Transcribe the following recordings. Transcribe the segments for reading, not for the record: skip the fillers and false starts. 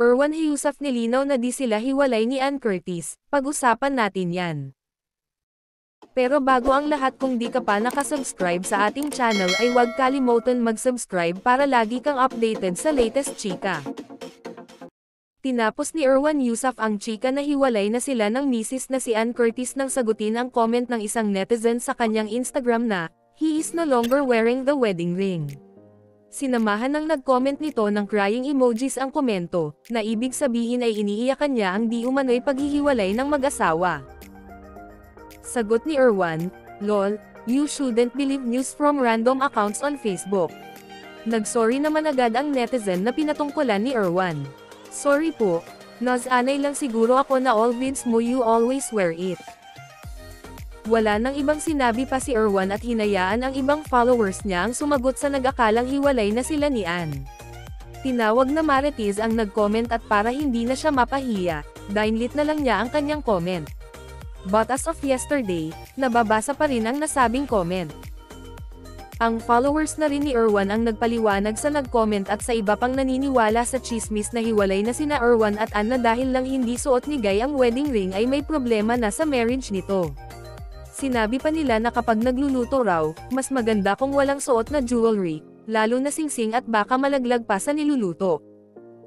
Erwan Heussaff nilinaw na di sila hiwalay ni Ann Curtis, pag-usapan natin yan. Pero bago ang lahat, kung di ka pa nakasubscribe sa ating channel ay huwag kalimutan mag-subscribe para lagi kang updated sa latest chika. Tinapos ni Erwan Heussaff ang chika na hiwalay na sila ng misis na si Ann Curtis nang sagutin ang comment ng isang netizen sa kanyang Instagram na, "He is no longer wearing the wedding ring." Sinamahan ng nag-comment nito ng crying emojis ang komento, na ibig sabihin ay iniiyakan niya ang di umano'y paghihiwalay ng mag-asawa. Sagot ni Erwan, "Lol, you shouldn't believe news from random accounts on Facebook." Nag-sorry naman agad ang netizen na pinatungkulan ni Erwan. "Sorry po, anay lang siguro ako na all vids mo you always wear it." Wala nang ibang sinabi pa si Erwan at hinayaan ang ibang followers niya ang sumagot sa nag-akalang hiwalay na sila ni Ann. Tinawag na Marites ang nag-comment at para hindi na siya mapahiya, dinelete na lang niya ang kanyang comment. But as of yesterday, nababasa pa rin ang nasabing comment. Ang followers na rin ni Erwan ang nagpaliwanag sa nag-comment at sa iba pang naniniwala sa chismis na hiwalay na sina Erwan at Ann na dahil lang hindi suot ni Guy ang wedding ring ay may problema na sa marriage nito. Sinabi pa nila na kapag nagluluto raw, mas maganda kung walang suot na jewelry, lalo na singsing at baka malaglag pa sa niluluto.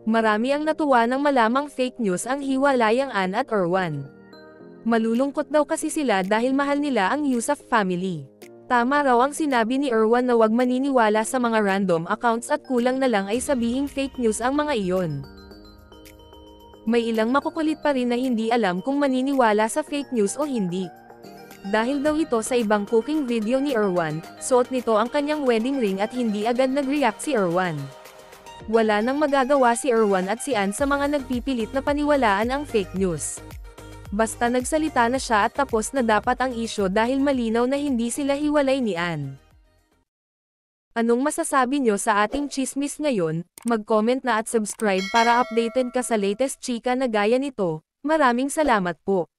Marami ang natuwa nang malamang fake news ang hiwalayang Ann at Erwan. Malulungkot daw kasi sila dahil mahal nila ang Heussaff family. Tama raw ang sinabi ni Erwan na wag maniniwala sa mga random accounts at kulang na lang ay sabihing fake news ang mga iyon. May ilang makukulit pa rin na hindi alam kung maniniwala sa fake news o hindi. Dahil daw ito sa ibang cooking video ni Erwan, suot nito ang kanyang wedding ring at hindi agad nag-react si Erwan. Wala nang magagawa si Erwan at si Ann sa mga nagpipilit na paniwalaan ang fake news. Basta nagsalita na siya at tapos na dapat ang isyo dahil malinaw na hindi sila hiwalay ni Ann. Anong masasabi nyo sa ating chismis ngayon? Mag-comment na at subscribe para updated ka sa latest chika na gaya nito. Maraming salamat po.